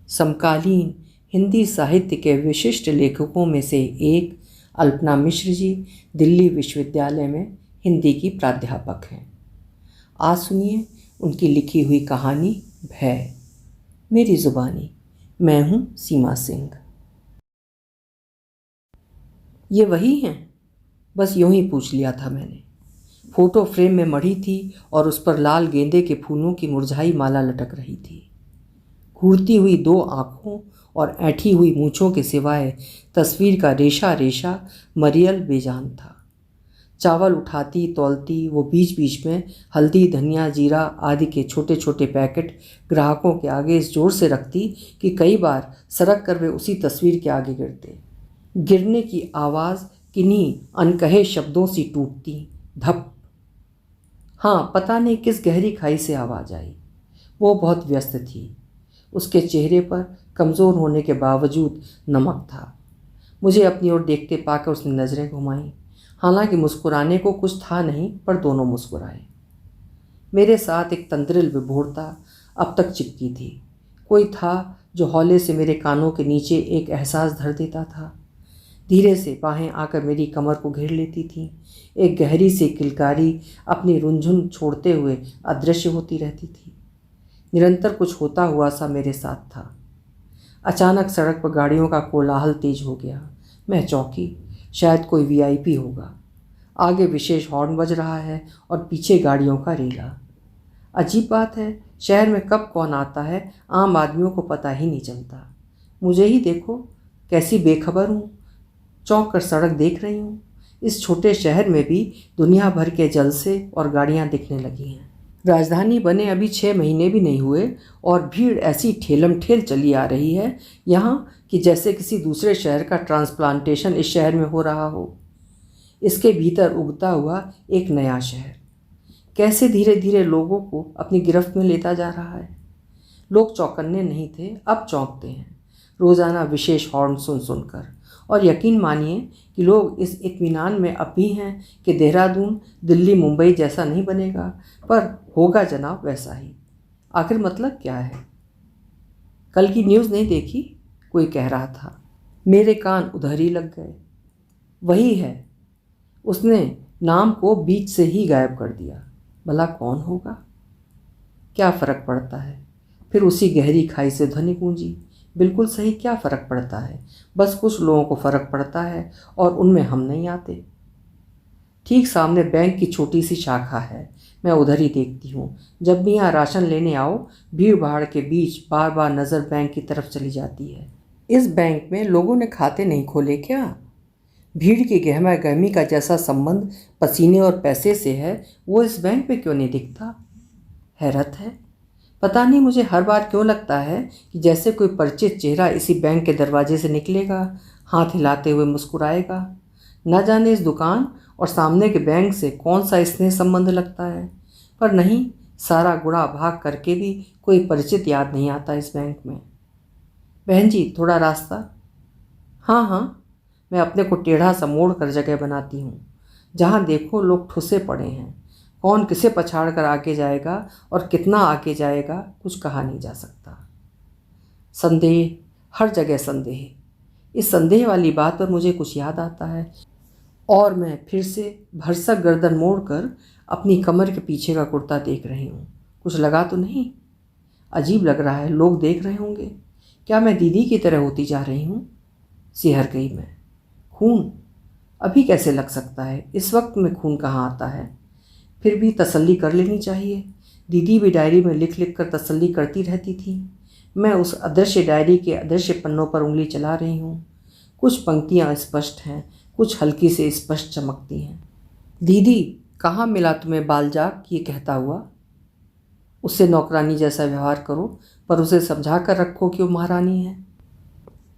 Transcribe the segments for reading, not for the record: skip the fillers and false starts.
समकालीन हिंदी साहित्य के विशिष्ट लेखकों में से एक अल्पना मिश्र जी दिल्ली विश्वविद्यालय में हिंदी की प्राध्यापक हैं। आज सुनिए उनकी लिखी हुई कहानी भय, मेरी ज़ुबानी। मैं हूँ सीमा सिंह। ये वही हैं? बस यूं ही पूछ लिया था मैंने। फोटो फ्रेम में मढ़ी थी और उस पर लाल गेंदे के फूलों की मुरझाई माला लटक रही थी। घूरती हुई दो आँखों और ऐंठी हुई मूँछों के सिवाय तस्वीर का रेशा रेशा मरियल बेजान था। चावल उठाती तौलती वो बीच बीच में हल्दी, धनिया, जीरा आदि के छोटे छोटे पैकेट ग्राहकों के आगे इस जोर से रखती कि कई बार सरक कर वे उसी तस्वीर के आगे गिरते। गिरने की आवाज़ किन्हीं अनकहे शब्दों सी टूटती, धप। हाँ, पता नहीं किस गहरी खाई से आवाज़ आई। वो बहुत व्यस्त थी। उसके चेहरे पर कमज़ोर होने के बावजूद नमक था। मुझे अपनी ओर देखते पाकर उसने नज़रें घुमाईं। हालांकि मुस्कुराने को कुछ था नहीं, पर दोनों मुस्कुराए। मेरे साथ एक तंद्रिल विभोरता अब तक चिपकी थी। कोई था जो हौले से मेरे कानों के नीचे एक एहसास धर देता था। धीरे से बाहें आकर मेरी कमर को घेर लेती थीं। एक गहरी सी किलकारी अपनी रुंझुन छोड़ते हुए अदृश्य होती रहती थी। निरंतर कुछ होता हुआ सा मेरे साथ था। अचानक सड़क पर गाड़ियों का कोलाहल तेज हो गया। मैं चौंकी। शायद कोई वीआईपी होगा। आगे विशेष हॉर्न बज रहा है और पीछे गाड़ियों का रेला। अजीब बात है, शहर में कब कौन आता है आम आदमियों को पता ही नहीं चलता। मुझे ही देखो, कैसी बेखबर हूँ। चौंक कर सड़क देख रही हूँ। इस छोटे शहर में भी दुनिया भर के जलसे और गाड़ियाँ दिखने लगी हैं। राजधानी बने अभी 6 महीने भी नहीं हुए और भीड़ ऐसी ठेलम ठेल चली आ रही है यहाँ कि जैसे किसी दूसरे शहर का ट्रांसप्लांटेशन इस शहर में हो रहा हो। इसके भीतर उगता हुआ एक नया शहर कैसे धीरे धीरे लोगों को अपनी गिरफ्त में लेता जा रहा है। लोग चौकन्ने नहीं थे, अब चौंकते हैं रोज़ाना विशेष हॉर्न सुन सुनकर। और यकीन मानिए कि लोग इस इत्मीनान में अब भी हैं कि देहरादून दिल्ली मुंबई जैसा नहीं बनेगा, पर होगा जनाब वैसा ही। आखिर मतलब क्या है? कल की न्यूज़ नहीं देखी? कोई कह रहा था। मेरे कान उधर ही लग गए। वही है, उसने नाम को बीच से ही गायब कर दिया। भला कौन होगा? क्या फ़र्क पड़ता है? फिर उसी गहरी खाई से ध्वनि गूंजी। बिल्कुल सही, क्या फ़र्क पड़ता है? बस कुछ लोगों को फ़र्क पड़ता है और उनमें हम नहीं आते। ठीक सामने बैंक की छोटी सी शाखा है। मैं उधर ही देखती हूँ। जब भी यहाँ राशन लेने आओ, भीड़ भाड़ के बीच बार बार नज़र बैंक की तरफ चली जाती है। इस बैंक में लोगों ने खाते नहीं खोले क्या? भीड़ की गहमा गहमी का जैसा संबंध पसीने और पैसे से है, वो इस बैंक में क्यों नहीं दिखता? हैरत है। पता नहीं मुझे हर बार क्यों लगता है कि जैसे कोई परिचित चेहरा इसी बैंक के दरवाजे से निकलेगा, हाथ हिलाते हुए मुस्कुराएगा। न जाने इस दुकान और सामने के बैंक से कौन सा स्नेह संबंध लगता है। पर नहीं, सारा गुणा भाग करके भी कोई परिचित याद नहीं आता इस बैंक में। बहन जी, थोड़ा रास्ता? हाँ हाँ, मैं अपने को टेढ़ा सा मोड़ कर जगह बनाती हूँ। जहाँ देखो लोग ठुसे पड़े हैं। कौन किसे पछाड़ कर आगे जाएगा और कितना आगे जाएगा, कुछ कहा नहीं जा सकता। संदेह, हर जगह संदेह। इस संदेह वाली बात पर मुझे कुछ याद आता है और मैं फिर से भरसक गर्दन मोड़कर अपनी कमर के पीछे का कुर्ता देख रही हूँ। कुछ लगा तो नहीं? अजीब लग रहा है, लोग देख रहे होंगे। क्या मैं दीदी की तरह होती जा रही हूँ? सिहर गई मैं। खून अभी कैसे लग सकता है? इस वक्त में खून कहाँ आता है? फिर भी तसल्ली कर लेनी चाहिए। दीदी भी डायरी में लिख लिख कर तसल्ली करती रहती थी। मैं उस अदृश्य डायरी के अदृश्य पन्नों पर उंगली चला रही हूँ। कुछ पंक्तियाँ स्पष्ट हैं, कुछ हल्की से स्पष्ट चमकती हैं। दीदी, कहाँ मिला तुम्हें बालजाक? ये कहता हुआ। उससे नौकरानी जैसा व्यवहार करो, पर उसे समझा कर रखो कि वो महारानी है।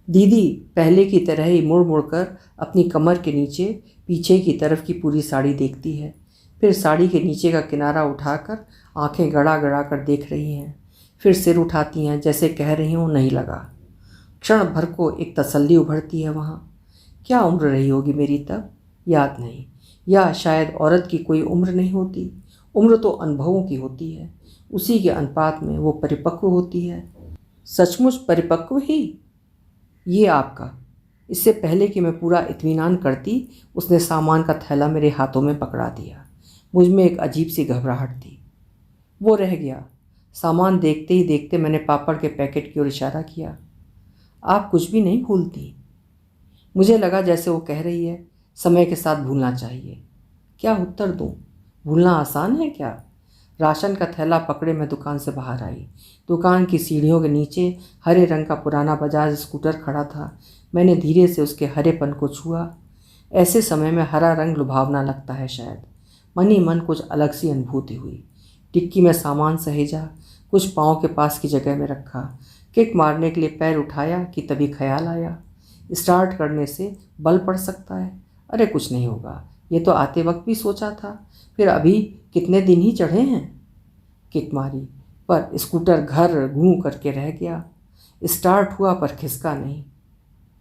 दीदी पहले की तरह ही मुड़ मुड़ कर अपनी कमर के नीचे पीछे की तरफ की पूरी साड़ी देखती है। फिर साड़ी के नीचे का किनारा उठाकर आंखें गड़ा गड़ा कर देख रही हैं। फिर सिर उठाती हैं जैसे कह रही हूँ नहीं लगा। क्षण भर को एक तसल्ली उभरती है वहाँ। क्या उम्र रही होगी मेरी तब? याद नहीं। या शायद औरत की कोई उम्र नहीं होती। उम्र तो अनुभवों की होती है। उसी के अनुपात में वो परिपक्व होती है। सचमुच परिपक्व ही? ये आपका। इससे पहले कि मैं पूरा इत्मीनान करती, उसने सामान का थैला मेरे हाथों में पकड़ा दिया। मुझ में एक अजीब सी घबराहट थी। वो रह गया। सामान देखते ही देखते मैंने पापड़ के पैकेट की ओर इशारा किया। आप कुछ भी नहीं भूलती? मुझे लगा जैसे वो कह रही है समय के साथ भूलना चाहिए। क्या उत्तर दूं? भूलना आसान है क्या? राशन का थैला पकड़े मैं दुकान से बाहर आई। दुकान की सीढ़ियों के नीचे हरे रंग का पुराना बजाज स्कूटर खड़ा था। मैंने धीरे से उसके हरेपन को छुआ। ऐसे समय में हरा रंग लुभावना लगता है शायद। मन ही मन कुछ अलग सी अनुभूति हुई। डिक्की में सामान सहेजा, कुछ पाँव के पास की जगह में रखा। किक मारने के लिए पैर उठाया कि तभी ख्याल आया, स्टार्ट करने से बल पड़ सकता है। अरे कुछ नहीं होगा, ये तो आते वक्त भी सोचा था। फिर अभी कितने दिन ही चढ़े हैं। किक मारी पर स्कूटर घर घूं करके रह गया। स्टार्ट हुआ पर खिसका नहीं।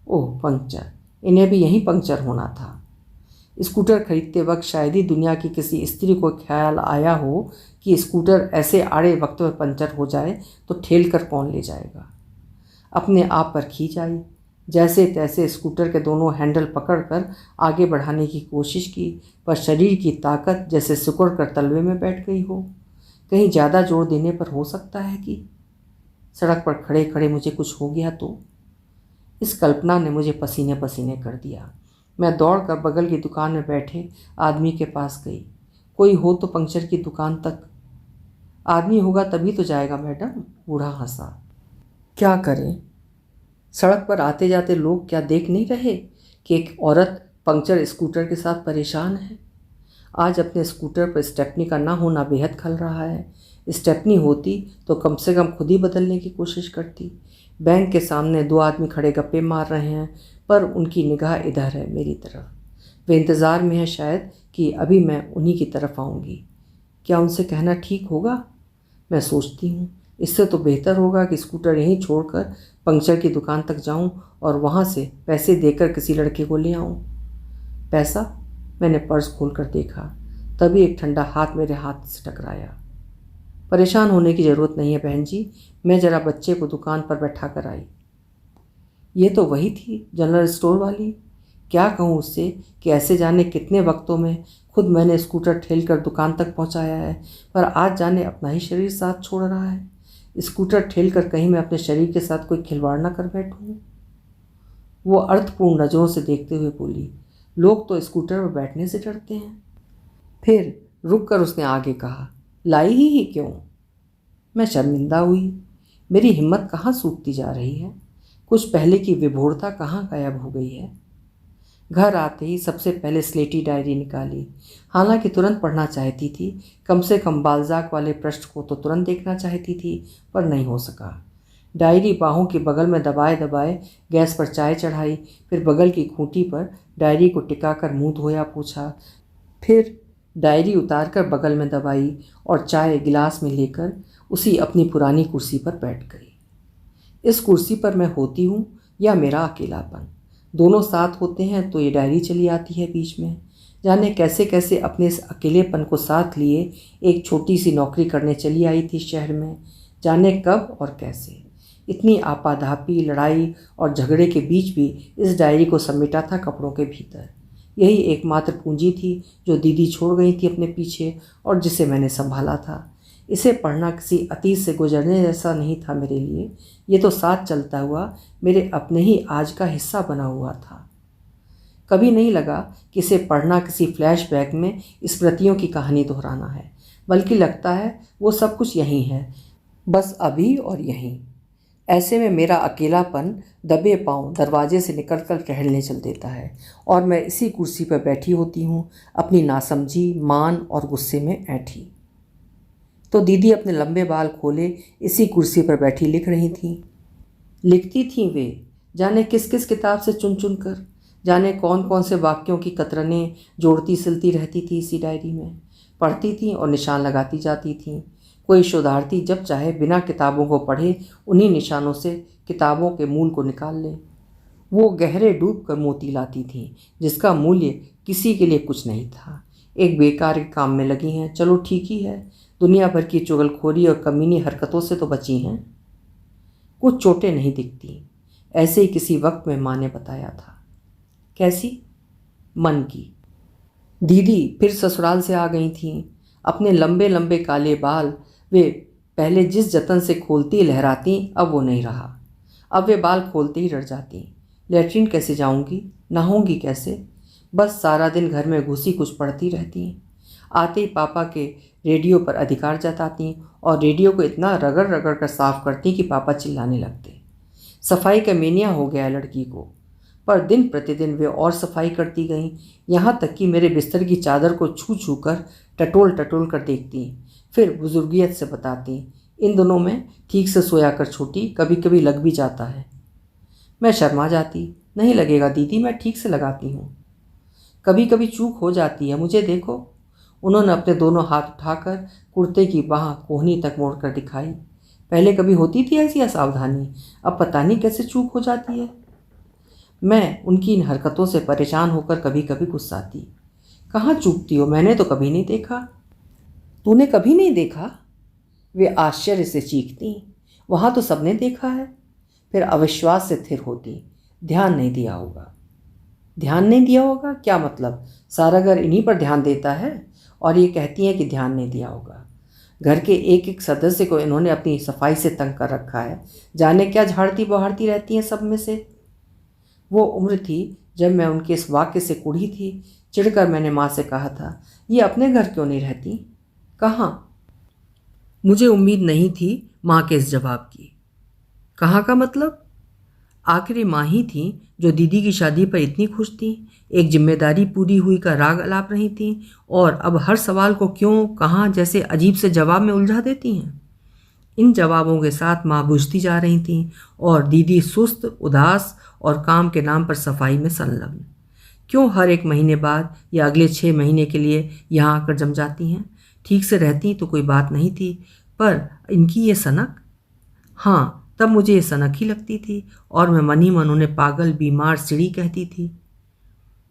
ओह पंक्चर, इन्हें भी यहीं पंक्चर होना था। स्कूटर खरीदते वक्त शायद ही दुनिया की किसी स्त्री को ख्याल आया हो कि स्कूटर ऐसे आड़े वक्त में पंचर हो जाए तो ठेल कर कौन ले जाएगा। अपने आप पर खींच आई। जैसे तैसे स्कूटर के दोनों हैंडल पकड़कर आगे बढ़ाने की कोशिश की, पर शरीर की ताकत जैसे सिकुड़ कर तलवे में बैठ गई हो। कहीं ज़्यादा जोर देने पर हो सकता है कि सड़क पर खड़े खड़े मुझे कुछ हो गया तो। इस कल्पना ने मुझे पसीने पसीने कर दिया। मैं दौड़कर बगल की दुकान में बैठे आदमी के पास गई। कोई हो तो पंक्चर की दुकान तक। आदमी होगा तभी तो जाएगा मैडम। बूढ़ा हंसा। क्या करें, सड़क पर आते जाते लोग क्या देख नहीं रहे कि एक औरत पंक्चर स्कूटर के साथ परेशान है। आज अपने स्कूटर पर स्टेपनी का ना होना बेहद खल रहा है। स्टेपनी होती तो कम से कम खुद ही बदलने की कोशिश करती। बैंक के सामने दो आदमी खड़े गप्पे मार रहे हैं, पर उनकी निगाह इधर है, मेरी तरफ। वे इंतज़ार में है शायद कि अभी मैं उन्हीं की तरफ आऊँगी। क्या उनसे कहना ठीक होगा? मैं सोचती हूँ इससे तो बेहतर होगा कि स्कूटर यहीं छोड़कर पंक्चर की दुकान तक जाऊँ और वहाँ से पैसे देकर किसी लड़के को ले आऊँ। पैसा? मैंने पर्स खोलकर देखा, तभी एक ठंडा हाथ मेरे हाथ से टकराया। परेशान होने की ज़रूरत नहीं है बहन जी, मैं ज़रा बच्चे को दुकान पर बैठा कर आई। ये तो वही थी जनरल स्टोर वाली। क्या कहूँ उससे कि ऐसे जाने कितने वक्तों में खुद मैंने स्कूटर ठेल कर दुकान तक पहुँचाया है, पर आज जाने अपना ही शरीर साथ छोड़ रहा है। स्कूटर ठेल कर कहीं मैं अपने शरीर के साथ कोई खिलवाड़ ना कर बैठूँ। वो अर्थपूर्ण नज़रों से देखते हुए बोली, लोग तो स्कूटर पर बैठने से डरते हैं। फिर रुक कर उसने आगे कहा, लाई ही क्यों? मैं शर्मिंदा हुई। मेरी हिम्मत कहाँ सूखती जा रही है। कुछ पहले की विभोरता कहाँ गायब हो गई है। घर आते ही सबसे पहले स्लेटी डायरी निकाली। हालांकि तुरंत पढ़ना चाहती थी, कम से कम बाल्जाक वाले पृष्ठ को तो तुरंत देखना चाहती थी, पर नहीं हो सका। डायरी बाहों के बगल में दबाए दबाए गैस पर चाय चढ़ाई, फिर बगल की खूंटी पर डायरी को टिकाकर मुंह धोया पोछा, फिर डायरी उतारकर बगल में दबाई और चाय गिलास में लेकर उसी अपनी पुरानी कुर्सी पर बैठ गई। इस कुर्सी पर मैं होती हूँ या मेरा अकेलापन, दोनों साथ होते हैं तो ये डायरी चली आती है बीच में। जाने कैसे कैसे अपने इस अकेलेपन को साथ लिए एक छोटी सी नौकरी करने चली आई थी शहर में। जाने कब और कैसे। इतनी आपाधापी, लड़ाई और झगड़े के बीच भी इस डायरी को समेटा था कपड़ों के भीतर। यही एकमात्र पूंजी थी जो दीदी छोड़ गई थी अपने पीछे और जिसे मैंने संभाला था। इसे पढ़ना किसी अतीत से गुजरने जैसा नहीं था मेरे लिए। ये तो साथ चलता हुआ मेरे अपने ही आज का हिस्सा बना हुआ था। कभी नहीं लगा कि इसे पढ़ना किसी फ्लैशबैक में स्मृतियों की कहानी दोहराना है, बल्कि लगता है वो सब कुछ यहीं है, बस अभी और यहीं। ऐसे में मेरा अकेलापन दबे पांव दरवाजे से निकलकर टहलने चल देता है और मैं इसी कुर्सी पर बैठी होती हूँ, अपनी नासमझी, मान और गुस्से में ऐंठी। तो दीदी अपने लंबे बाल खोले इसी कुर्सी पर बैठी लिख रही थीं। लिखती थीं वे जाने किस किस किताब से चुन चुन कर, जाने कौन कौन से वाक्यों की कतरनें जोड़ती सिलती रहती थी इसी डायरी में। पढ़ती थीं और निशान लगाती जाती थीं। कोई शोधार्थी जब चाहे बिना किताबों को पढ़े उन्हीं निशानों से किताबों के मूल को निकाल ले। वो गहरे डूब कर मोती लाती थीं जिसका मूल्य किसी के लिए कुछ नहीं था। एक बेकार के काम में लगी हैं, चलो ठीक ही है, दुनिया भर की चुगलखोरी और कमीनी हरकतों से तो बची हैं। कुछ चोटें नहीं दिखती। ऐसे ही किसी वक्त में माँ ने बताया था। कैसी? मन की। दीदी फिर ससुराल से आ गई थीं। अपने लंबे लंबे काले बाल वे पहले जिस जतन से खोलती लहराती, अब वो नहीं रहा। अब वे बाल खोलते ही डर जाती। लेटरिन कैसे जाऊंगी, नहाऊंगी कैसे? बस सारा दिन घर में घुसी कुछ पढ़ती रहती। आते ही पापा के रेडियो पर अधिकार जताती और रेडियो को इतना रगड़ रगड़ कर साफ करती कि पापा चिल्लाने लगते। सफाई का मेनिया हो गया लड़की को। पर दिन प्रतिदिन वे और सफाई करती गईं, यहाँ तक कि मेरे बिस्तर की चादर को छू छू कर टटोल टटोल कर देखती। फिर बुजुर्गियत से बताती, इन दिनों में ठीक से सोया कर छोटी, कभी कभी लग भी जाता है। मैं शर्मा जाती। नहीं लगेगा दीदी, मैं ठीक से लगाती हूँ। कभी कभी चूक हो जाती है, मुझे देखो। उन्होंने अपने दोनों हाथ उठाकर कुर्ते की बाह कोहनी तक मोड़कर दिखाई। पहले कभी होती थी ऐसी असावधानी, अब पता नहीं कैसे चूक हो जाती है। मैं उनकी इन हरकतों से परेशान होकर कभी कभी गुस्साती। कहाँ चूकती हो, मैंने तो कभी नहीं देखा। तूने कभी नहीं देखा? वे आश्चर्य से चीखती। वहाँ तो सबने देखा है। फिर अविश्वास से थिर होती। ध्यान नहीं दिया होगा। ध्यान नहीं दिया होगा क्या मतलब? सारा घर इन्हीं पर ध्यान देता है और ये कहती हैं कि ध्यान नहीं दिया होगा। घर के एक एक सदस्य को इन्होंने अपनी सफाई से तंग कर रखा है। जाने क्या झाड़ती बहारती रहती हैं सब में से। वो उम्र थी जब मैं उनके इस वाक्य से कुढ़ी थी। चिढ़कर मैंने माँ से कहा था, ये अपने घर क्यों नहीं रहती? कहाँ? मुझे उम्मीद नहीं थी माँ के इस जवाब की। कहाँ का मतलब? आखिर माँ ही थी जो दीदी की शादी पर इतनी खुश थी, एक जिम्मेदारी पूरी हुई का राग अलाप रही थी, और अब हर सवाल को क्यों, कहाँ जैसे अजीब से जवाब में उलझा देती हैं। इन जवाबों के साथ माँ बुझती जा रही थी और दीदी सुस्त, उदास और काम के नाम पर सफाई में संलग्न। क्यों हर एक महीने बाद या अगले 6 महीने के लिए यहाँ आकर जम जाती हैं? ठीक से रहती तो कोई बात नहीं थी, पर इनकी ये सनक। हाँ, तब मुझे ये सनक ही लगती थी और मैं मन ही मन उन्हें पागल, बीमार, चिड़ी कहती थी।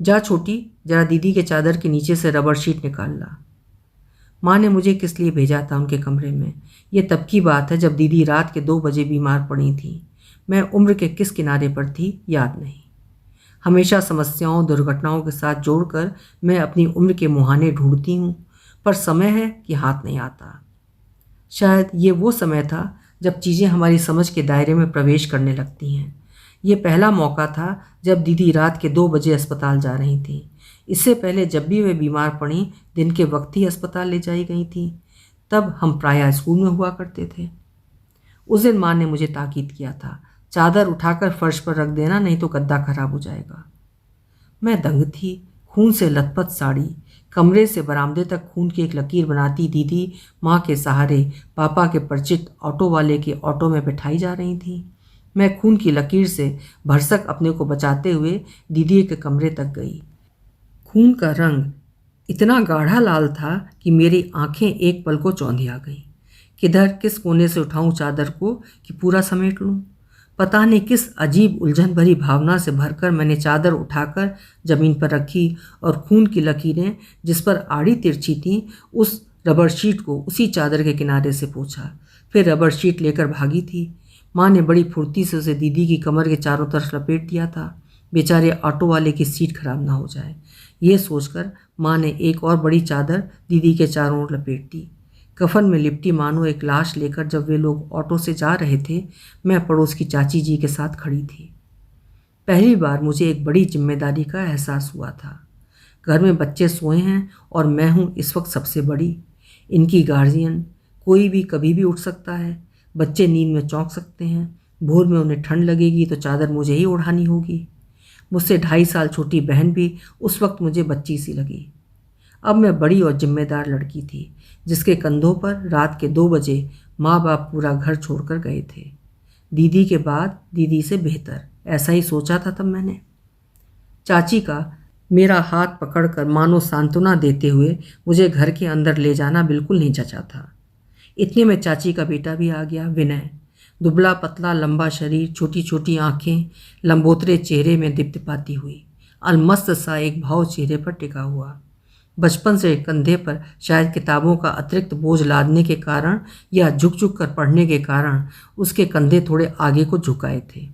जा छोटी, जरा दीदी के चादर के नीचे से रबर शीट निकाल ला। माँ ने मुझे किस लिए भेजा था उनके कमरे में? ये तब की बात है जब दीदी रात के 2 बजे बीमार पड़ी थी। मैं उम्र के किस किनारे पर थी याद नहीं। हमेशा समस्याओं, दुर्घटनाओं के साथ जोड़कर मैं अपनी उम्र के मुहाने ढूंढती हूँ, पर समय है कि हाथ नहीं आता। शायद ये वो समय था जब चीज़ें हमारी समझ के दायरे में प्रवेश करने लगती हैं। ये पहला मौका था जब दीदी रात के 2 बजे अस्पताल जा रही थी। इससे पहले जब भी वे बीमार पड़ी, दिन के वक्त ही अस्पताल ले जाई गई थी। तब हम प्रायः स्कूल में हुआ करते थे। उस दिन माँ ने मुझे ताकीद किया था, चादर उठाकर फर्श पर रख देना, नहीं तो गद्दा खराब हो जाएगा। मैं दंग थी। खून से लथपथ साड़ी, कमरे से बरामदे तक खून की एक लकीर बनाती दीदी माँ के सहारे पापा के परिचित ऑटो वाले के ऑटो में बैठाई जा रही थी। मैं खून की लकीर से भरसक अपने को बचाते हुए दीदी के कमरे तक गई। खून का रंग इतना गाढ़ा लाल था कि मेरी आंखें एक पल को चौंधिया गईं। किधर किस कोने से उठाऊं चादर को कि पूरा समेट लूं? पता नहीं किस अजीब उलझन भरी भावना से भरकर मैंने चादर उठाकर जमीन पर रखी और खून की लकीरें जिस पर आड़ी तिरछी थीं उस रबर शीट को उसी चादर के किनारे से पोंछा। फिर रबर शीट लेकर भागी थी। माँ ने बड़ी फुर्ती से उसे दीदी की कमर के चारों तरफ लपेट दिया था, बेचारे ऑटो वाले की सीट खराब ना हो जाए। ये सोचकर माँ ने एक और बड़ी चादर दीदी के चारों ओर लपेट दी। कफन में लिपटी मानो एक लाश लेकर जब वे लोग ऑटो से जा रहे थे, मैं पड़ोस की चाची जी के साथ खड़ी थी। पहली बार मुझे एक बड़ी जिम्मेदारी का एहसास हुआ था। घर में बच्चे सोए हैं और मैं हूँ इस वक्त सबसे बड़ी, इनकी गार्जियन। कोई भी कभी भी उठ सकता है। बच्चे नींद में चौंक सकते हैं। भोर में उन्हें ठंड लगेगी तो चादर मुझे ही ओढ़ानी होगी। मुझसे 2.5 साल छोटी बहन भी उस वक्त मुझे बच्ची सी लगी। अब मैं बड़ी और जिम्मेदार लड़की थी जिसके कंधों पर रात के 2 बजे माँ बाप पूरा घर छोड़कर गए थे। दीदी के बाद दीदी से बेहतर, ऐसा ही सोचा था तब मैंने। चाची का मेरा हाथ पकड़कर मानो सांत्वना देते हुए मुझे घर के अंदर ले जाना बिल्कुल नहीं जचा था। इतने में चाची का बेटा भी आ गया, विनय। दुबला पतला लंबा शरीर, छोटी छोटी आंखें, लंबोतरे चेहरे में दीप्तिपाती हुई, अलमस्त सा एक भाव चेहरे पर टिका हुआ। बचपन से कंधे पर शायद किताबों का अतिरिक्त बोझ लादने के कारण या झुक झुक कर पढ़ने के कारण उसके कंधे थोड़े आगे को झुकाए थे।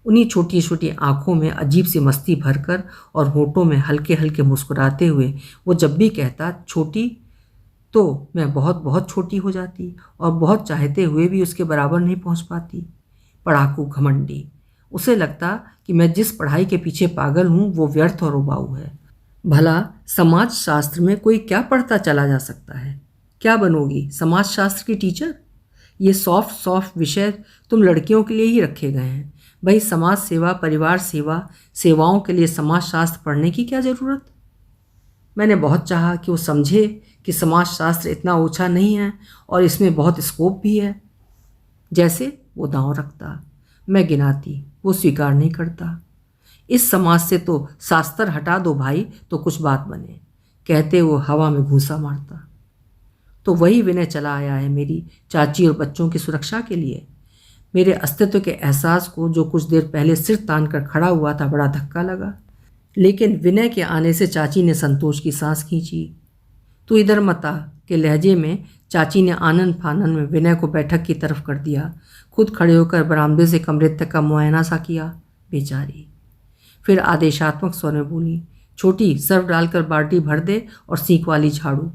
उन्हीं छोटी छोटी आंखों में अजीब सी मस्ती भरकर और होठों में हल्के हल्के मुस्कुराते हुए वो जब भी कहता छोटी, तो मैं बहुत बहुत छोटी हो जाती और बहुत चाहते हुए भी उसके बराबर नहीं पहुंच पाती। पढ़ाकू, घमंडी। उसे लगता कि मैं जिस पढ़ाई के पीछे पागल हूँ वो व्यर्थ और उबाऊ है। भला समाज शास्त्र में कोई क्या पढ़ता चला जा सकता है? क्या बनोगी, समाज शास्त्र की टीचर? ये सॉफ्ट सॉफ्ट विषय तुम लड़कियों के लिए ही रखे गए हैं। भाई, समाज सेवा, परिवार सेवा, सेवाओं के लिए समाज शास्त्र पढ़ने की क्या ज़रूरत? मैंने बहुत चाहा कि वो समझे कि समाज शास्त्र इतना ओछा नहीं है और इसमें बहुत स्कोप भी है। जैसे वो दांव रखता, मैं गिनाती, वो स्वीकार नहीं करता। इस समाज से तो शास्त्र हटा दो भाई तो कुछ बात बने, कहते वो हवा में घूंसा मारता। तो वही विनय चला आया है मेरी चाची और बच्चों की सुरक्षा के लिए। मेरे अस्तित्व के एहसास को जो कुछ देर पहले सिर तान कर खड़ा हुआ था बड़ा धक्का लगा, लेकिन विनय के आने से चाची ने संतोष की सांस खींची। तू इधर मत आ के लहजे में चाची ने आनन फानन में विनय को बैठक की तरफ कर दिया। खुद खड़े होकर बरामदे से कमरे तक का मुआयना सा किया। बेचारी। फिर आदेशात्मक स्वर में बोली, छोटी, सर्फ डालकर बाल्टी भर दे और सीख वाली झाड़ू।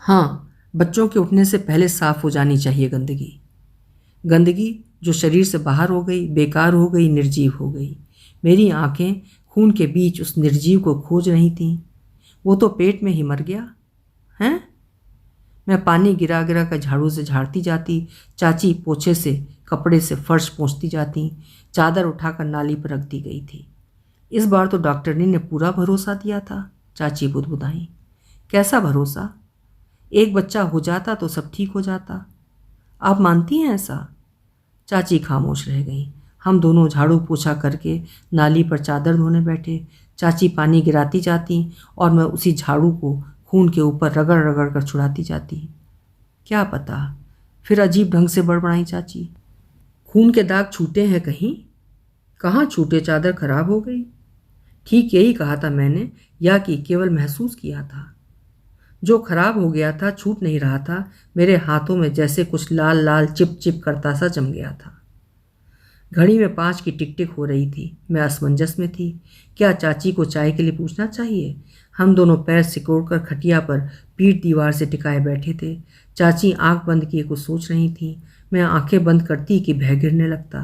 हाँ, बच्चों के उठने से पहले साफ हो जानी चाहिए गंदगी। गंदगी जो शरीर से बाहर हो गई, बेकार हो गई, निर्जीव हो गई। मेरी आंखें खून के बीच उस निर्जीव को खोज रही थीं। वो तो पेट में ही मर गया हैं। मैं पानी गिरा गिरा कर झाड़ू से झाड़ती जाती, चाची पोछे से कपड़े से फर्श पोंछती जाती। चादर उठाकर नाली पर रख दी गई थी। इस बार तो डॉक्टरनी ने पूरा भरोसा दिया था, चाची बुदबुदाई। कैसा भरोसा? एक बच्चा हो जाता तो सब ठीक हो जाता। आप मानती हैं ऐसा? चाची खामोश रह गई। हम दोनों झाड़ू पोछा करके नाली पर चादर धोने बैठे। चाची पानी गिराती जाती और मैं उसी झाड़ू को खून के ऊपर रगड़ रगड़ कर छुड़ाती जाती। क्या पता, फिर अजीब ढंग से बड़बड़ाई चाची, खून के दाग छूटे हैं कहीं? कहाँ छूटे, चादर खराब हो गई। ठीक यही कहा था मैंने, या कि केवल महसूस किया था। जो खराब हो गया था छूट नहीं रहा था। मेरे हाथों में जैसे कुछ लाल लाल चिप चिप करता सा जम गया था। घड़ी में 5 की टिक टिक हो रही थी। मैं असमंजस में थी। क्या चाची को चाय के लिए पूछना चाहिए? हम दोनों पैर सिकोड़कर खटिया पर पीठ दीवार से टिकाए बैठे थे। चाची आंख बंद किए कुछ सोच रही थी। मैं आंखें बंद करती कि भय गिरने लगता।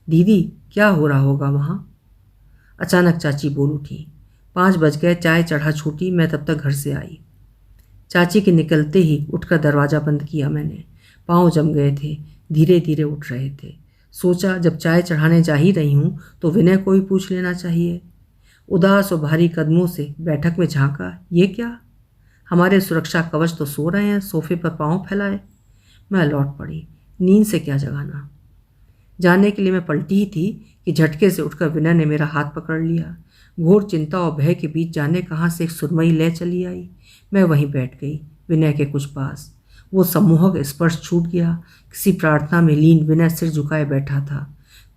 दीदी, क्या हो रहा होगा वहाँ? अचानक चाची बोल उठी। 5 बज गए, चाय चढ़ा छूटी। मैं तब तक घर से आई। चाची के निकलते ही उठकर दरवाज़ा बंद किया मैंने। पाँव जम गए थे, धीरे धीरे उठ रहे थे। सोचा जब चाय चढ़ाने जा ही रही हूँ तो विनय को भी पूछ लेना चाहिए। उदास और भारी कदमों से बैठक में झांका। ये क्या? हमारे सुरक्षा कवच तो सो रहे हैं सोफे पर पाँव फैलाए। मैं लौट पड़ी। नींद से क्या जगाना। जाने के लिए मैं पलटी ही थी कि झटके से उठकर विनय ने मेरा हाथ पकड़ लिया। घोर चिंता और भय के बीच जाने कहाँ से एक सुरमई लय चली आई। मैं वहीं बैठ गई, विनय के कुछ पास। वो सम्मोहक स्पर्श छूट गया। किसी प्रार्थना में लीन विनय सिर झुकाए बैठा था।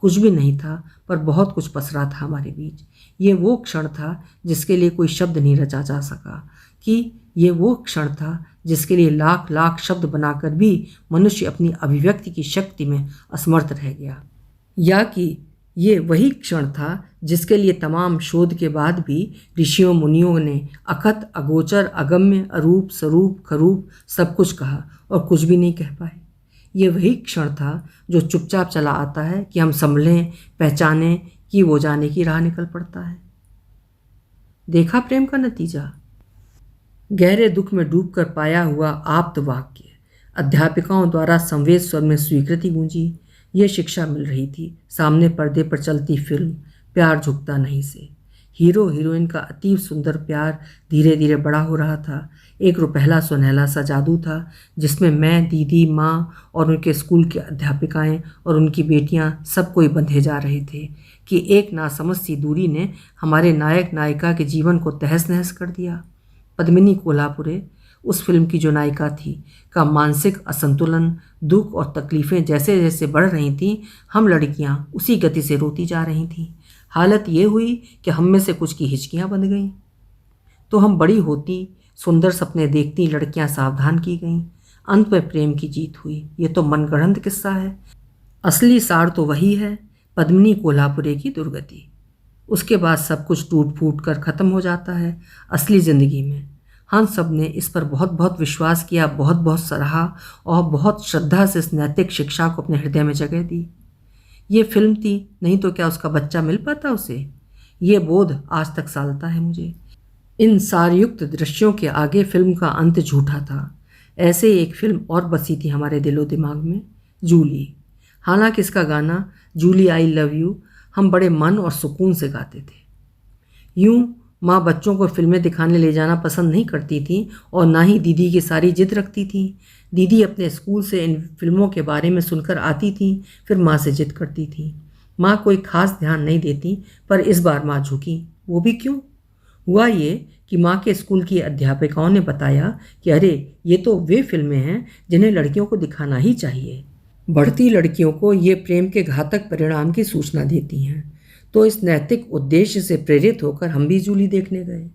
कुछ भी नहीं था, पर बहुत कुछ पसरा था हमारे बीच। ये वो क्षण था जिसके लिए कोई शब्द नहीं रचा जा सका, कि ये वो क्षण था जिसके लिए लाख लाख शब्द बनाकर भी मनुष्य अपनी अभिव्यक्ति की शक्ति में असमर्थ रह गया, या कि ये वही क्षण था जिसके लिए तमाम शोध के बाद भी ऋषियों मुनियों ने अकथ, अगोचर, अगम्य, अरूप, स्वरूप, खरूप सब कुछ कहा और कुछ भी नहीं कह पाए। ये वही क्षण था जो चुपचाप चला आता है कि हम संभलें, पहचानें कि वो जाने की राह निकल पड़ता है। देखा प्रेम का नतीजा। गहरे दुख में डूबकर पाया हुआ आप्त वाक्य। अध्यापिकाओं द्वारा संवेद स्वर में स्वीकृति गूंजी। ये शिक्षा मिल रही थी। सामने पर्दे पर चलती फिल्म प्यार झुकता नहीं से। हीरो हीरोइन का अतीव सुंदर प्यार धीरे धीरे बड़ा हो रहा था। एक रुपहला सुनहला सा जादू था जिसमें मैं, दीदी, माँ और उनके स्कूल की अध्यापिकाएं और उनकी बेटियां सब कोई बंधे जा रहे थे कि एक नासमझ सी दूरी ने हमारे नायक नायिका के जीवन को तहस नहस कर दिया। पद्मिनी कोल्हापुरे, उस फिल्म की जो नायिका थी, का मानसिक असंतुलन, दुख और तकलीफ़ें जैसे जैसे बढ़ रही थीं, हम लड़कियां उसी गति से रोती जा रही थीं। हालत ये हुई कि हम में से कुछ की हिचकियां बंध गईं। तो हम बड़ी होती सुंदर सपने देखती लड़कियां सावधान की गईं। अंत में प्रेम की जीत हुई। ये तो मनगढ़ंत किस्सा है। असली सार तो वही है, पद्मिनी कोल्हापुरे की दुर्गति। उसके बाद सब कुछ टूट फूट कर ख़त्म हो जाता है असली ज़िंदगी में। हम सब ने इस पर बहुत बहुत विश्वास किया, बहुत बहुत सराहा और बहुत श्रद्धा से इस नैतिक शिक्षा को अपने हृदय में जगह दी। ये फिल्म थी, नहीं तो क्या उसका बच्चा मिल पाता उसे? ये बोध आज तक सालता है मुझे। इन सारयुक्त दृश्यों के आगे फिल्म का अंत झूठा था। ऐसे ही एक फिल्म और बसी थी हमारे दिलो दिमाग में, जूली। हालांकि इसका गाना जूली आई लव यू हम बड़े मन और सुकून से गाते थे। यूं माँ बच्चों को फिल्में दिखाने ले जाना पसंद नहीं करती थी और ना ही दीदी की सारी जिद रखती थी। दीदी अपने स्कूल से इन फिल्मों के बारे में सुनकर आती थी, फिर माँ से जिद करती थी। माँ कोई खास ध्यान नहीं देती, पर इस बार माँ झुकी। वो भी क्यों? हुआ ये कि माँ के स्कूल की अध्यापिकाओं ने बताया कि अरे ये तो वे फिल्में हैं जिन्हें लड़कियों को दिखाना ही चाहिए। बढ़ती लड़कियों को ये प्रेम के घातक परिणाम की सूचना देती हैं। तो इस नैतिक उद्देश्य से प्रेरित होकर हम भी जूली देखने गए।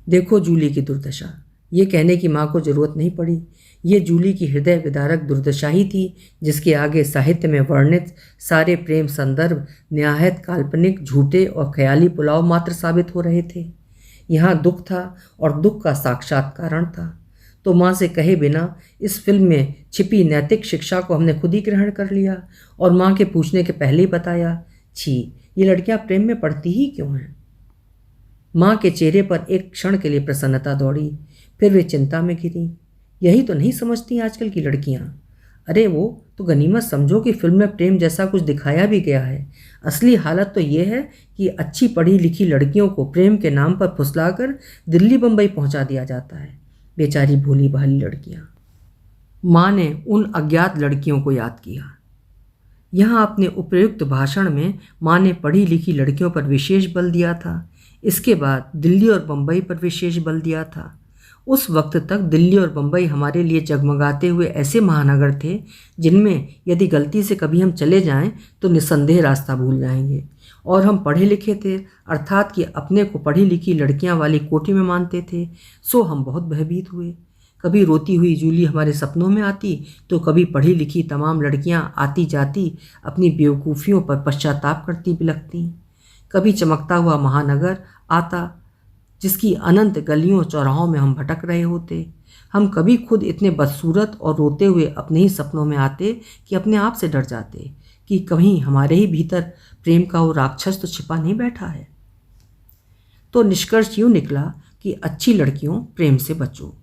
देखो जूली की दुर्दशा। ये कहने की माँ को जरूरत नहीं पड़ी। ये जूली की हृदय विदारक दुर्दशा ही थी, जिसके आगे साहित्य में वर्णित सारे प्रेम संदर्भ निहायत काल्पनिक, झूठे और ख्याली पुलाव मात्र साबित हो रहे थे। यहाँ दुख था और दुख का साक्षात कारण था। तो माँ से कहे बिना इस फिल्म में छिपी नैतिक शिक्षा को हमने खुद ही ग्रहण कर लिया और माँ के पूछने के पहले ही बताया, छी, ये लड़कियाँ प्रेम में पड़ती ही क्यों हैं? माँ के चेहरे पर एक क्षण के लिए प्रसन्नता दौड़ी, फिर वे चिंता में घिरी। यही तो नहीं समझती आजकल की लड़कियाँ। अरे वो तो गनीमत समझो कि फिल्म में प्रेम जैसा कुछ दिखाया भी गया है। असली हालत तो ये है कि अच्छी पढ़ी लिखी लड़कियों को प्रेम के नाम पर फुसलाकर दिल्ली बम्बई पहुंचा दिया जाता है। बेचारी भोली भाली लड़कियां। माँ ने उन अज्ञात लड़कियों को याद किया। यहाँ अपने उपयुक्त भाषण में माँ ने पढ़ी लिखी लड़कियों पर विशेष बल दिया था। इसके बाद दिल्ली और बम्बई पर विशेष बल दिया था। उस वक्त तक दिल्ली और बम्बई हमारे लिए जगमगाते हुए ऐसे महानगर थे जिनमें यदि गलती से कभी हम चले जाएं तो निस्संदेह रास्ता भूल जाएंगे। और हम पढ़े लिखे थे, अर्थात कि अपने को पढ़ी लिखी लड़कियां वाली कोठी में मानते थे। सो हम बहुत भयभीत हुए। कभी रोती हुई जूली हमारे सपनों में आती तो कभी पढ़ी लिखी तमाम लड़कियां आती जाती अपनी बेवकूफ़ियों पर पश्चाताप करती बिलखती। कभी चमकता हुआ महानगर आता जिसकी अनंत गलियों चौराहों में हम भटक रहे होते। हम कभी खुद इतने बदसूरत और रोते हुए अपने ही सपनों में आते कि अपने आप से डर जाते कि कहीं हमारे ही भीतर प्रेम का वो राक्षस तो छिपा नहीं बैठा है। तो निष्कर्ष यूँ निकला कि अच्छी लड़कियों, प्रेम से बचो।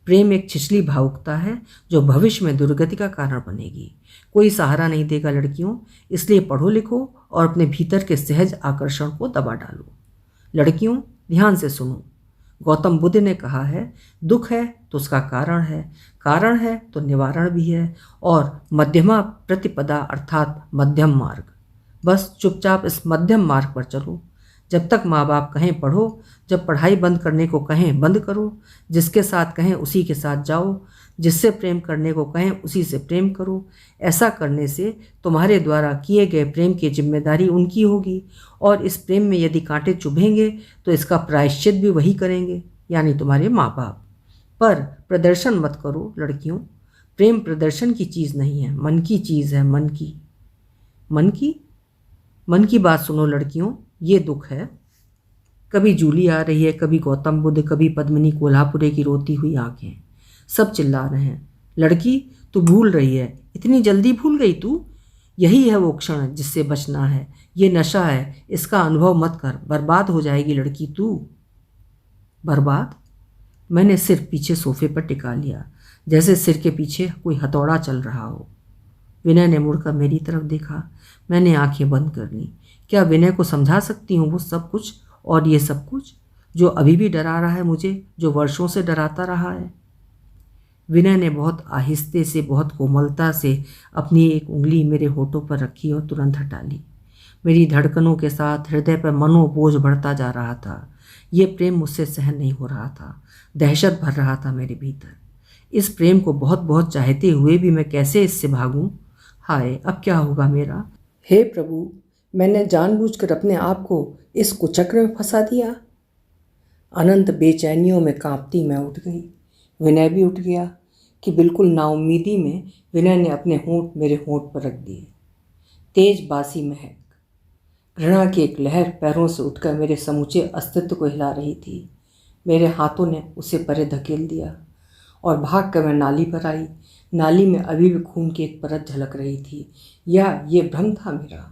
प्रेम एक छिछली भावुकता है जो भविष्य में दुर्गति का कारण बनेगी। कोई सहारा नहीं देगा लड़कियों, इसलिए पढ़ो लिखो और अपने भीतर के सहज आकर्षण को दबा डालो। लड़कियों, ध्यान से सुनो। गौतम बुद्ध ने कहा है, दुख है तो उसका कारण है तो निवारण भी है, और मध्यमा प्रतिपदा अर्थात मध्यम मार्ग। बस चुपचाप इस मध्यम मार्ग पर चलो। जब तक माँ बाप कहें पढ़ो, जब पढ़ाई बंद करने को कहें बंद करो, जिसके साथ कहें उसी के साथ जाओ, जिससे प्रेम करने को कहें उसी से प्रेम करो। ऐसा करने से तुम्हारे द्वारा किए गए प्रेम की जिम्मेदारी उनकी होगी, और इस प्रेम में यदि कांटे चुभेंगे तो इसका प्रायश्चित भी वही करेंगे, यानी तुम्हारे माँ बाप। पर प्रदर्शन मत करो लड़कियों। प्रेम प्रदर्शन की चीज़ नहीं है, मन की चीज़ है। मन की बात सुनो लड़कियों, ये दुख है। कभी जूली आ रही है, कभी गौतम बुद्ध, कभी पद्मिनी कोल्हापुरे की रोती हुई आंखें। सब चिल्ला रहे हैं, लड़की तू भूल रही है, इतनी जल्दी भूल गई तू? यही है वो क्षण जिससे बचना है। ये नशा है, इसका अनुभव मत कर, बर्बाद हो जाएगी लड़की तू। बर्बाद? मैंने सिर पीछे सोफे पर टिका लिया, जैसे सिर के पीछे कोई हथौड़ा चल रहा हो। विनय ने मुड़कर मेरी तरफ देखा। मैंने आंखें बंद कर लीं। क्या विनय को समझा सकती हूँ वो सब कुछ, और ये सब कुछ जो अभी भी डरा रहा है मुझे, जो वर्षों से डराता रहा है? विनय ने बहुत आहिस्ते से, बहुत कोमलता से अपनी एक उंगली मेरे होठों पर रखी और तुरंत हटा ली। मेरी धड़कनों के साथ हृदय पर मनोबोझ बढ़ता जा रहा था। ये प्रेम मुझसे सहन नहीं हो रहा था। दहशत भर रहा था मेरे भीतर। इस प्रेम को बहुत बहुत चाहते हुए भी मैं कैसे इससे भागूं? हाय, अब क्या होगा मेरा? हे प्रभु, मैंने जानबूझकर अपने आप को इस कुचक्र में फंसा दिया। अनंत बेचैनियों में कांपती मैं उठ गई। विनय भी उठ गया कि बिल्कुल नाउम्मीदी में विनय ने अपने होंठ मेरे होंठ पर रख दिए। तेज बासी महक, घृणा की एक लहर पैरों से उठकर मेरे समूचे अस्तित्व को हिला रही थी। मेरे हाथों ने उसे परे धकेल दिया और भाग कर मैं नाली पर आई। नाली में अभी भी खून की एक परत झलक रही थी, या ये भ्रम था मेरा।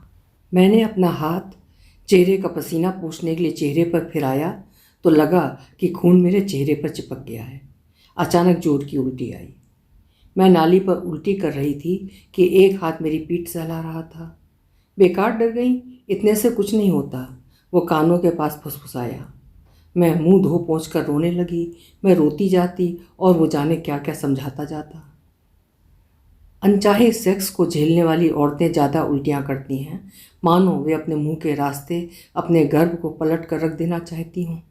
मैंने अपना हाथ चेहरे का पसीना पोंछने के लिए चेहरे पर फिराया तो लगा कि खून मेरे चेहरे पर चिपक गया है। अचानक जोर की उल्टी आई। मैं नाली पर उल्टी कर रही थी कि एक हाथ मेरी पीठ सहला रहा था। बेकार डर गई, इतने से कुछ नहीं होता, वो कानों के पास फुसफुसाया। मैं मुंह धो पोंछ कर रोने लगी। मैं रोती जाती और वो जाने क्या क्या समझाता जाता। अनचाहे सेक्स को झेलने वाली औरतें ज़्यादा उल्टियाँ करती हैं, मानो वे अपने मुंह के रास्ते अपने गर्भ को पलट कर रख देना चाहती हूँ।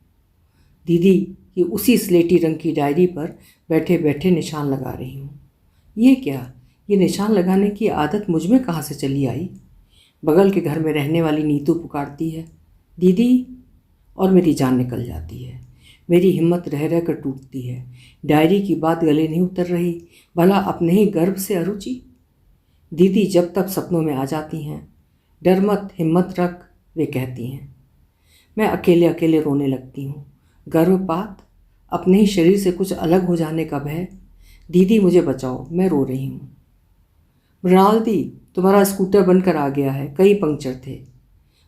दीदी की उसी स्लेटी रंग की डायरी पर बैठे बैठे निशान लगा रही हूँ। ये क्या, ये निशान लगाने की आदत मुझ में कहाँ से चली आई? बगल के घर में रहने वाली नीतू पुकारती है, दीदी, और मेरी जान निकल जाती है। मेरी हिम्मत रह रह कर टूटती है। डायरी की बात गले नहीं उतर रही, भला अपने ही गर्भ से अरुचि? दीदी जब तक सपनों में आ जाती हैं, डर मत, हिम्मत रख, वे कहती हैं। मैं अकेले अकेले रोने लगती हूँ। गर्भपात, अपने ही शरीर से कुछ अलग हो जाने का भय। दीदी मुझे बचाओ, मैं रो रही हूँ। मृणाल दी, तुम्हारा स्कूटर बनकर आ गया है, कई पंक्चर थे।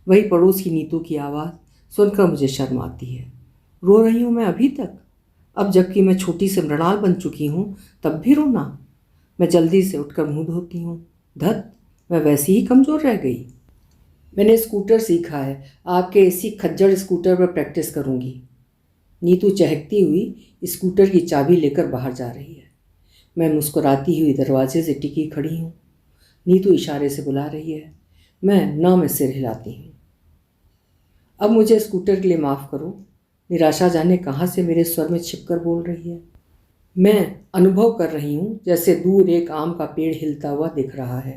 वही पड़ोस की नीतू की आवाज़ सुनकर मुझे शर्म आती है। रो रही हूँ मैं अभी तक? अब जबकि मैं छोटी से मृणाल बन चुकी हूँ, तब भी रोना? मैं जल्दी से उठकर मुंह धोती हूँ। धत, मैं वैसी ही कमज़ोर रह गई। मैंने स्कूटर सीखा है, आपके इसी खज्जड़ स्कूटर पर प्रैक्टिस करूँगी। नीतू चहकती हुई स्कूटर की चाबी लेकर बाहर जा रही है। मैं मुस्कुराती हुई दरवाजे से टिकी खड़ी हूँ। नीतू इशारे से बुला रही है। मैं ना में सिर हिलाती हूँ। अब मुझे स्कूटर के लिए माफ़ करो। निराशा जाने कहाँ से मेरे स्वर में छिपकर बोल रही है। मैं अनुभव कर रही हूँ जैसे दूर एक आम का पेड़ हिलता हुआ दिख रहा है।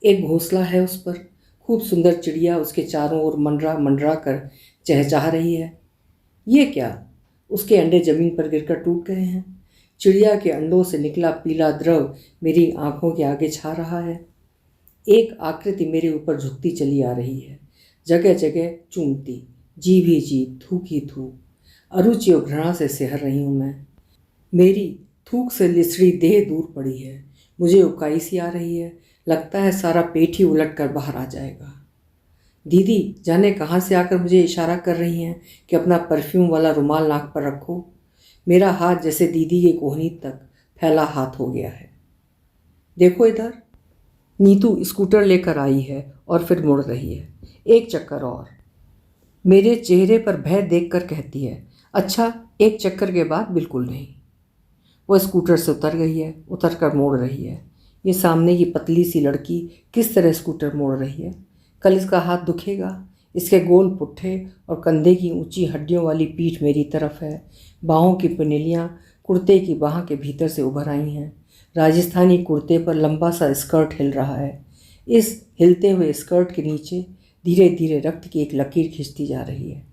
एक घोंसला है, उस पर खूब सुंदर चिड़िया उसके चारों ओर मंडरा मंडरा कर चहचहा रही है। ये क्या, उसके अंडे जमीन पर गिरकर टूट गए हैं। चिड़िया के अंडों से निकला पीला द्रव मेरी आंखों के आगे छा रहा है। एक आकृति मेरे ऊपर झुकती चली आ रही है, जगह जगह चूमती, जीभ ही जीभ, थूक ही थूक। अरुचि और घृणा से सहर रही हूँ मैं। मेरी थूक से लिसड़ी देह दूर पड़ी है। मुझे उकाई सी आ रही है। लगता है सारा पेट ही उलट कर बाहर आ जाएगा। दीदी जाने कहाँ से आकर मुझे इशारा कर रही हैं कि अपना परफ्यूम वाला रुमाल नाक पर रखो। मेरा हाथ जैसे दीदी के कोहनी तक फैला हाथ हो गया है। देखो इधर। नीतू स्कूटर लेकर आई है और फिर मुड़ रही है। एक चक्कर और। मेरे चेहरे पर भय देखकर कहती है, अच्छा, एक चक्कर के बाद बिल्कुल नहीं। वह स्कूटर से उतर गई है, उतर कर मोड़ रही है। ये सामने की पतली सी लड़की किस तरह स्कूटर मोड़ रही है। कल इसका हाथ दुखेगा। इसके गोल पुट्ठे और कंधे की ऊंची हड्डियों वाली पीठ मेरी तरफ है। बाहों की पिनेलियाँ कुर्ते की बाह के भीतर से उभर आई हैं। राजस्थानी कुर्ते पर लंबा सा स्कर्ट हिल रहा है। इस हिलते हुए स्कर्ट के नीचे धीरे धीरे रक्त की एक लकीर खिंचती जा रही है।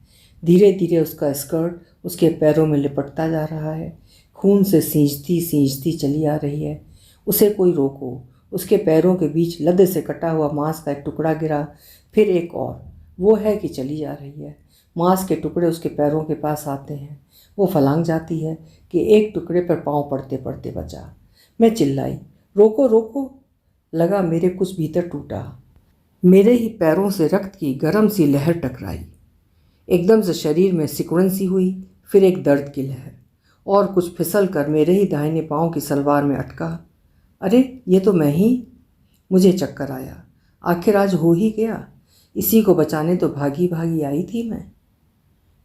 धीरे धीरे उसका स्कर्ट उसके पैरों में लिपटता जा रहा है। खून से सींचती सींचती चली आ रही है। उसे कोई रोको। उसके पैरों के बीच लद से कटा हुआ मांस का एक टुकड़ा गिरा, फिर एक और। वो है कि चली जा रही है। मांस के टुकड़े उसके पैरों के पास आते हैं। वो फलांग जाती है कि एक टुकड़े पर पाँव पड़ते पड़ते बचा। मैं चिल्लाई, रोको रोको। लगा मेरे कुछ भीतर टूटा। मेरे ही पैरों से रक्त की गर्म सी लहर टकराई। एकदम से शरीर में सिकुड़न सी हुई, फिर एक दर्द की लहर, और कुछ फिसल कर मेरे ही दाहिने पाँव की सलवार में अटका। अरे ये तो मैं ही। मुझे चक्कर आया। आखिर आज हो ही गया। इसी को बचाने तो भागी भागी आई थी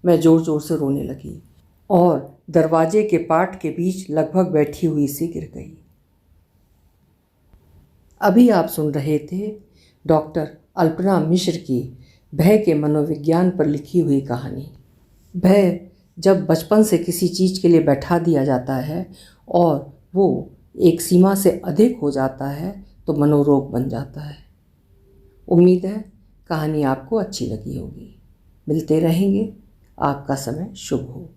मैं जोर जोर से रोने लगी और दरवाजे के पाट के बीच लगभग बैठी हुई सी गिर गई। अभी आप सुन रहे थे डॉक्टर अल्पना मिश्र की भय के मनोविज्ञान पर लिखी हुई कहानी। भय जब बचपन से किसी चीज़ के लिए बैठा दिया जाता है और वो एक सीमा से अधिक हो जाता है तो मनोरोग बन जाता है। उम्मीद है कहानी आपको अच्छी लगी होगी। मिलते रहेंगे आपका समय शुभ हो।